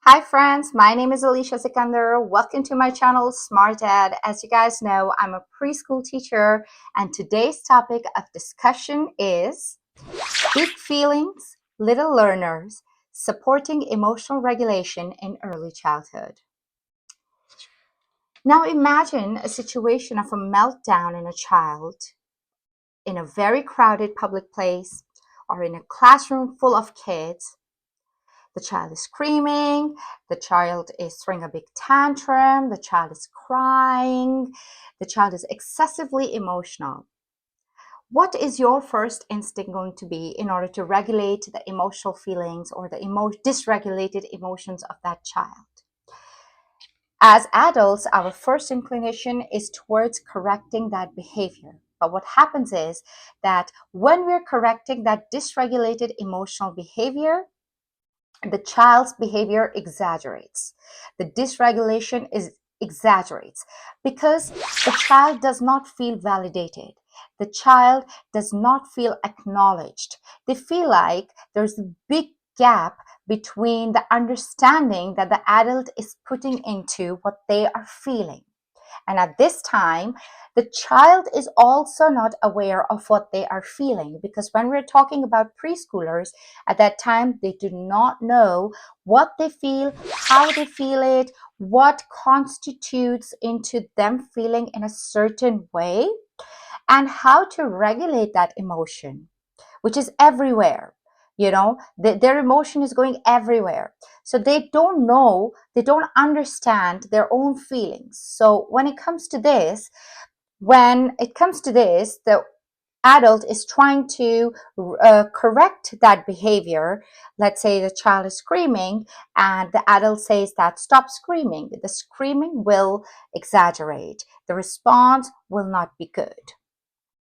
Hi friends, my name is Alicia Sikandar. Welcome to my channel Smart Dad. As you guys know, I'm a preschool teacher and today's topic of discussion is big feelings, little learners, supporting emotional regulation in early childhood. Now imagine a situation of a meltdown in a child in a very crowded public place or in a classroom full of kids. The child is screaming, the child is throwing a big tantrum, the child is crying, the child is excessively emotional. What is your first instinct going to be in order to regulate the emotional feelings or the dysregulated emotions of that child? As adults, our first inclination is towards correcting that behavior. But what happens is that when we're correcting that dysregulated emotional behavior, the child's behavior exaggerates. The dysregulation is exaggerates because the child does not feel validated. The child does not feel acknowledged. They feel like there's a big gap between the understanding that the adult is putting into what they are feeling. And at this time, the child is also not aware of what they are feeling, because when we're talking about preschoolers, at that time, they do not know what they feel, how they feel it, what constitutes into them feeling in a certain way, and how to regulate that emotion, which is everywhere. Their emotion is going everywhere. So they don't know, they don't understand their own feelings. So when it comes to this, the adult is trying to correct that behavior. Let's say the child is screaming and the adult says that stop screaming. The screaming will exaggerate. The response will not be good.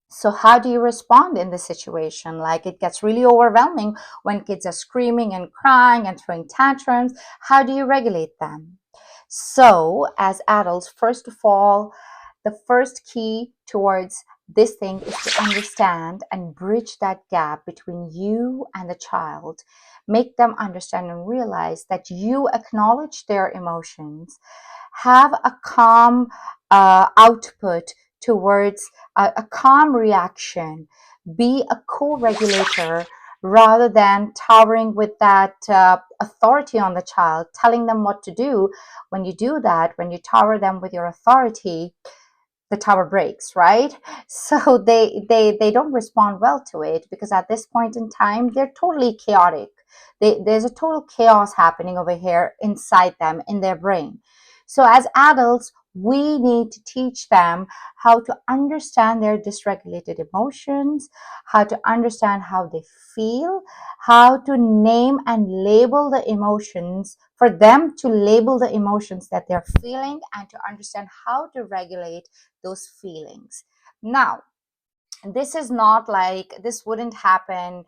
So how do you respond in this situation? Like, it gets really overwhelming when kids are screaming and crying and throwing tantrums. How do you regulate them? So as adults, first of all, the first key towards this thing is to understand and bridge that gap between you and the child. Make them understand and realize that you acknowledge their emotions. Have a calm output towards a calm reaction. Be a co-regulator rather than towering with that authority on the child, telling them what to do. When you do that, when you tower them with your authority, the tower breaks, right? So they don't respond well to it, because at this point in time they're totally chaotic. There's a total chaos happening over here inside them, in their brain. So as adults, we need to teach them how to understand their dysregulated emotions, how to understand how they feel, how to name and label the emotions, for them to label the emotions that they're feeling, and to understand how to regulate those feelings. Now, this wouldn't happen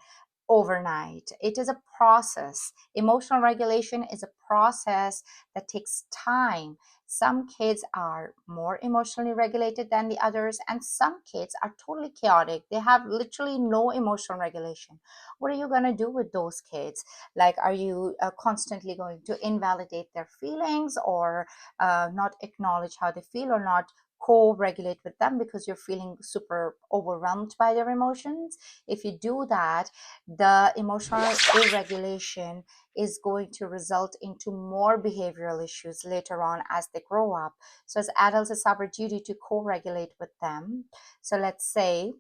overnight. It is a process. Emotional regulation is a process that takes time. Some kids are more emotionally regulated than the others, and some kids are totally chaotic. They have literally no emotional regulation. What are you going to do with those kids? Like, are you constantly going to invalidate their feelings, or not acknowledge how they feel, or not co-regulate with them because you're feeling super overwhelmed by their emotions? If you do that, the emotional irregulation is going to result into more behavioral issues later on as they grow up. So as adults, it's our duty to co-regulate with them. So let's say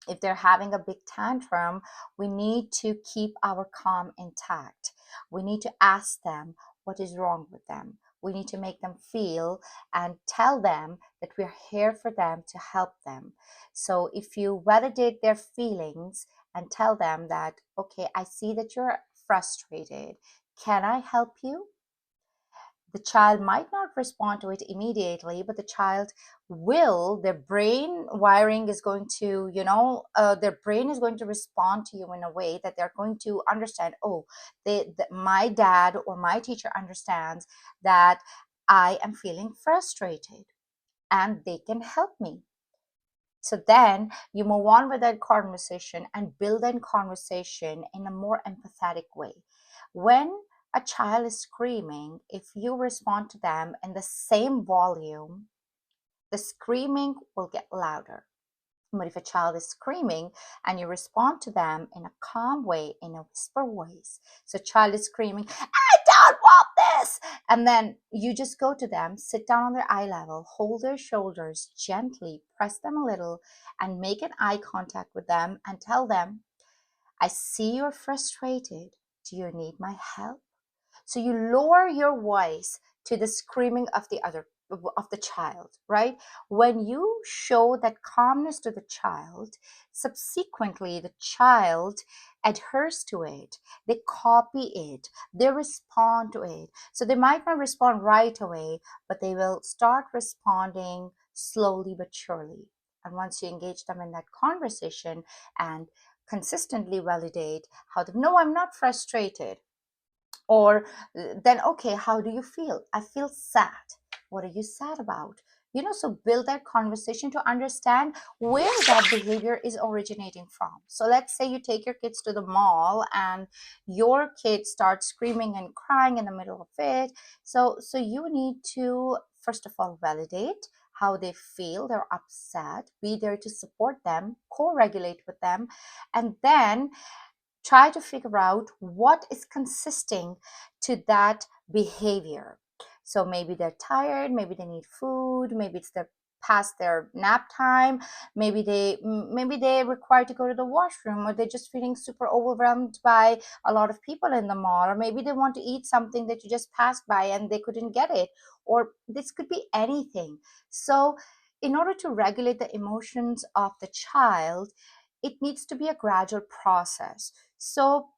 if they're having a big tantrum, we need to keep our calm intact. We need to ask them what is wrong with them. We need to make them feel and tell them that we're here for them to help them. So if you validate their feelings and tell them that, okay, I see that you're frustrated. Can I help you? The child might not respond to it immediately, but the child will. Their brain wiring is going to, their brain is going to respond to you in a way that they're going to understand, oh, my dad or my teacher understands that I am feeling frustrated and they can help me. So then you move on with that conversation and build that conversation in a more empathetic way. When a child is screaming, if you respond to them in the same volume, the screaming will get louder. But if a child is screaming and you respond to them in a calm way, in a whisper voice, so child is screaming, I don't want this. And then you just go to them, sit down on their eye level, hold their shoulders gently, press them a little, and make an eye contact with them and tell them, I see you're frustrated. Do you need my help? So you lower your voice to the screaming of the child, right? When you show that calmness to the child, subsequently the child adheres to it, they copy it, they respond to it. So they might not respond right away, but they will start responding slowly but surely. And once you engage them in that conversation and consistently validate how they no, I'm not frustrated, or then, okay, how do you feel? I feel sad. What are you sad about? So build that conversation to understand where that behavior is originating from. So let's say you take your kids to the mall and your kid starts screaming and crying in the middle of it. So you need to, first of all, validate how they feel. They're upset. Be there to support them, co-regulate with them, and then try to figure out what is consisting to that behavior. So maybe they're tired, maybe they need food, maybe it's their past their nap time, maybe they require to go to the washroom, or they're just feeling super overwhelmed by a lot of people in the mall, or maybe they want to eat something that you just passed by and they couldn't get it, or this could be anything. So in order to regulate the emotions of the child, it needs to be a gradual process. So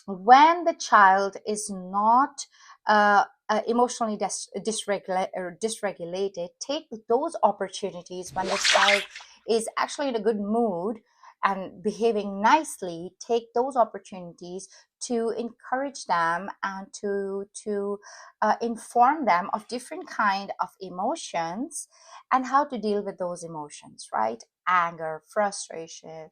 when the child is not emotionally dysregulated, take those opportunities when the child is actually in a good mood and behaving nicely. Take those opportunities to encourage them and to inform them of different kind of emotions and how to deal with those emotions, right? Anger, frustration.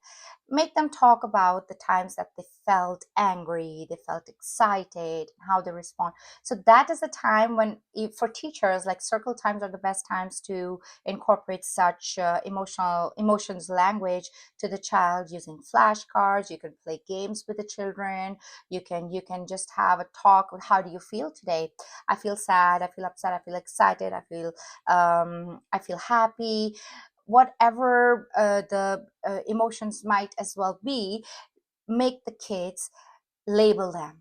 Make them talk about the times that they felt angry, they felt excited, how they respond. So that is the time when, for teachers, like circle times are the best times to incorporate such emotions language to the child using flashcards. You can play games with the children. You can just have a talk. How do you feel today? I feel sad, I feel upset, I feel excited, I feel happy. Whatever the emotions might as well be, make the kids label them,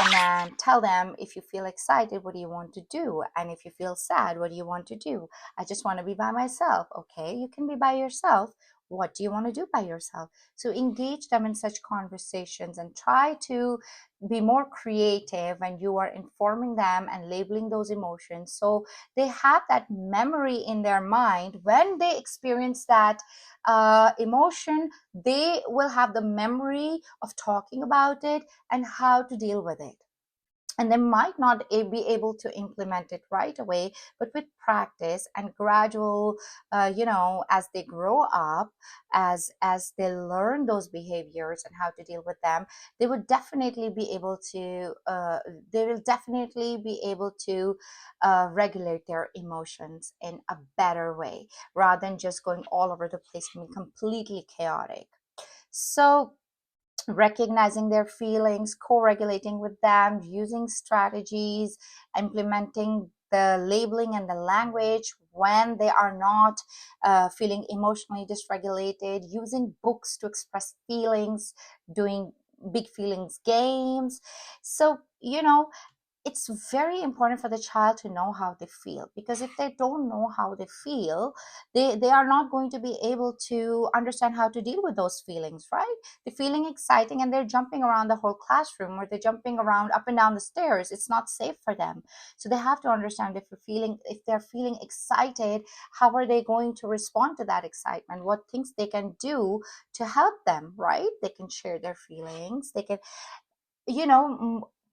and then tell them, if you feel excited, what do you want to do? And if you feel sad, what do you want to do? I just want to be by myself. Okay, you can be by yourself. What do you want to do by yourself? So engage them in such conversations and try to be more creative when you are informing them and labeling those emotions, so they have that memory in their mind. When they experience that emotion, they will have the memory of talking about it and how to deal with it. And they might not be able to implement it right away, but with practice and gradual, as they grow up, as they learn those behaviors and how to deal with them, they would definitely be able to they will definitely be able to regulate their emotions in a better way, rather than just going all over the place and being completely chaotic. So recognizing their feelings, co-regulating with them, using strategies, implementing the labeling and the language when they are not feeling emotionally dysregulated, using books to express feelings, doing big feelings games. So it's very important for the child to know how they feel, because if they don't know how they feel, they are not going to be able to understand how to deal with those feelings, right? They're feeling exciting and they're jumping around the whole classroom, or they're jumping around up and down the stairs. It's not safe for them. So they have to understand, if they're feeling excited, how are they going to respond to that excitement? What things they can do to help them, right? They can share their feelings. They can,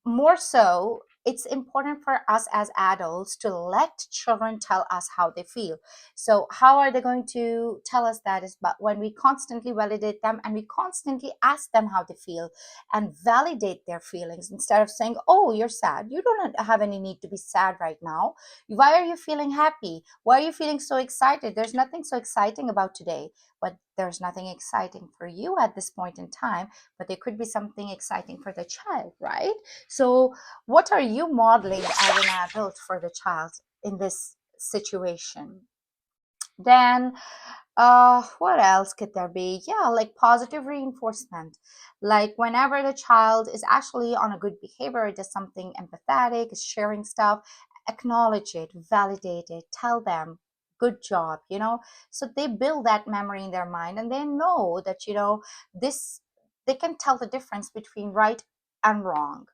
more so, it's important for us as adults to let children tell us how they feel. So how are they going to tell us that? Is but when we constantly validate them and we constantly ask them how they feel and validate their feelings, instead of saying, oh, you're sad, you don't have any need to be sad right now, why are you feeling happy, why are you feeling so excited, there's nothing so exciting about today. But there's nothing exciting for you at this point in time, but there could be something exciting for the child, right? So what are you modeling as an adult for the child in this situation? Then what else could there be? Yeah, like positive reinforcement. Like whenever the child is actually on a good behavior, does something empathetic, is sharing stuff, acknowledge it, validate it, tell them good job, so they build that memory in their mind, and they know that this, they can tell the difference between right and wrong.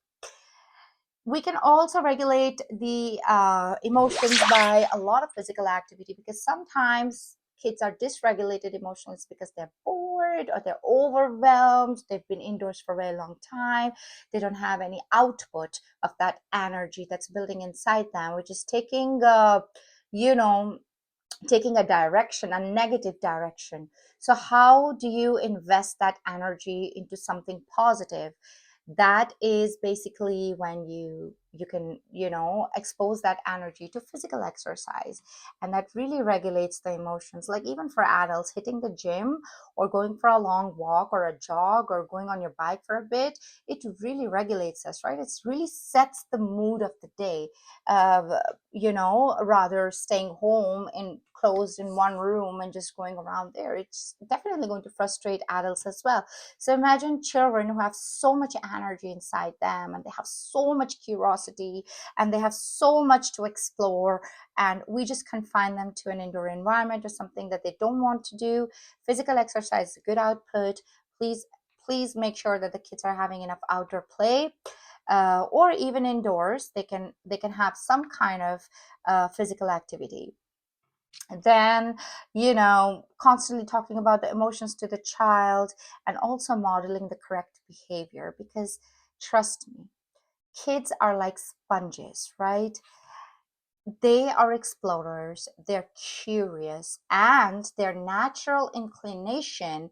We can also regulate the emotions by a lot of physical activity, because sometimes kids are dysregulated emotionally because they're bored or they're overwhelmed, they've been indoors for a very long time, they don't have any output of that energy that's building inside them, which is you know taking a direction, a negative direction. So how do you invest that energy into something positive? That is basically when you can expose that energy to physical exercise, and that really regulates the emotions. Like even for adults, hitting the gym or going for a long walk or a jog or going on your bike for a bit, it really regulates us, right? It really sets the mood of the day, uh, rather staying home and closed in one room and just going around there. It's definitely going to frustrate adults as well. So imagine children who have so much energy inside them, and they have so much curiosity, and they have so much to explore, and we just confine them to an indoor environment or something that they don't want to do. Physical exercise is a good output. Please make sure that the kids are having enough outdoor play, or even indoors. They can have some kind of physical activity. Then constantly talking about the emotions to the child, and also modeling the correct behavior, because trust me, kids are like sponges, right? They are explorers, they're curious, and their natural inclination,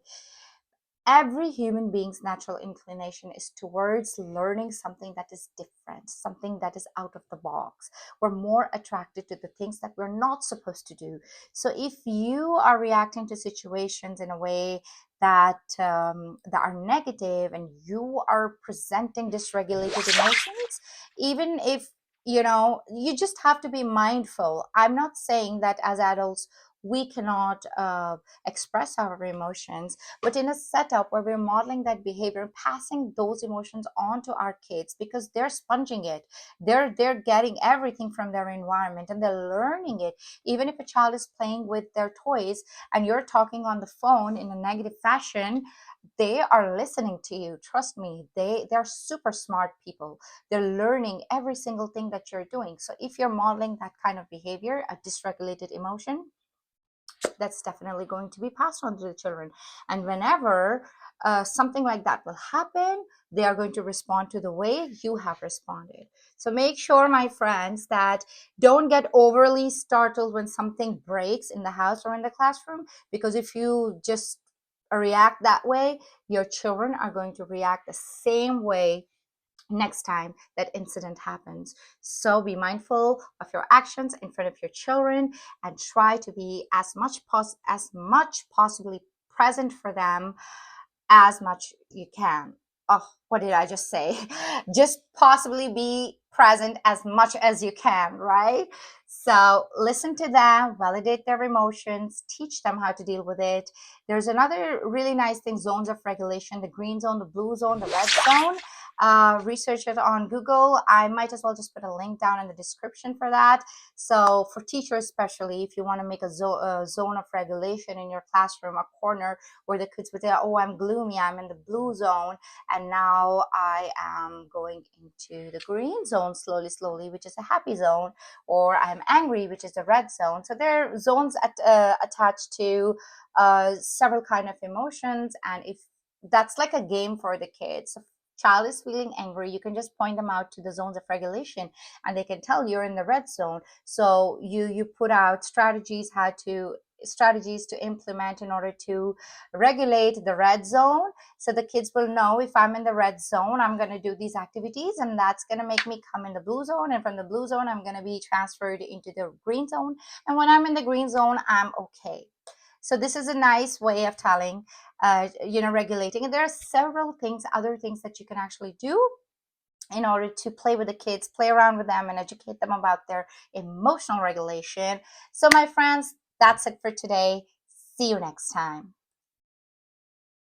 every human being's natural inclination is towards learning something that is different, something that is out of the box. We're more attracted to the things that we're not supposed to do. So if you are reacting to situations in a way that are negative, and you are presenting dysregulated emotions, even if you just have to be mindful. I'm not saying that as adults we cannot express our emotions, but in a setup where we're modeling that behavior, passing those emotions on to our kids, because they're sponging it, they're getting everything from their environment and they're learning it. Even if a child is playing with their toys and you're talking on the phone in a negative fashion, they are listening to you. Trust me, they're super smart people. They're learning every single thing that you're doing. So if you're modeling that kind of behavior, a dysregulated emotion, that's definitely going to be passed on to the children. And whenever something like that will happen, they are going to respond to the way you have responded. So make sure, my friends, that don't get overly startled when something breaks in the house or in the classroom, because if you just react that way, your children are going to react the same way next time that incident happens. So be mindful of your actions in front of your children, and try to be as much possibly present for them as much you can. Oh, what did I just say? Just possibly be present as much as you can, right? So listen to them, validate their emotions, teach them how to deal with it. There's another really nice thing: zones of regulation: the green zone, the blue zone, the red zone. Research it on Google. I might as well just put a link down in the description for that. So for teachers, especially if you want to make a zone of regulation in your classroom, a corner where the kids would say, oh, I'm gloomy, I'm in the blue zone, and now I am going into the green zone slowly, which is a happy zone, or I'm angry, which is the red zone. So there are zones attached to several kind of emotions, and if that's like a game for the kids. So child is feeling angry, you can just point them out to the zones of regulation, and they can tell you're in the red zone. So you put out strategies to implement in order to regulate the red zone, so the kids will know, if I'm in the red zone, I'm going to do these activities, and that's going to make me come in the blue zone, and from the blue zone I'm going to be transferred into the green zone, and when I'm in the green zone, I'm okay. So this is a nice way of telling, regulating. And there are several things, other things that you can actually do in order to play with the kids, play around with them, and educate them about their emotional regulation. So, my friends, that's it for today. See you next time.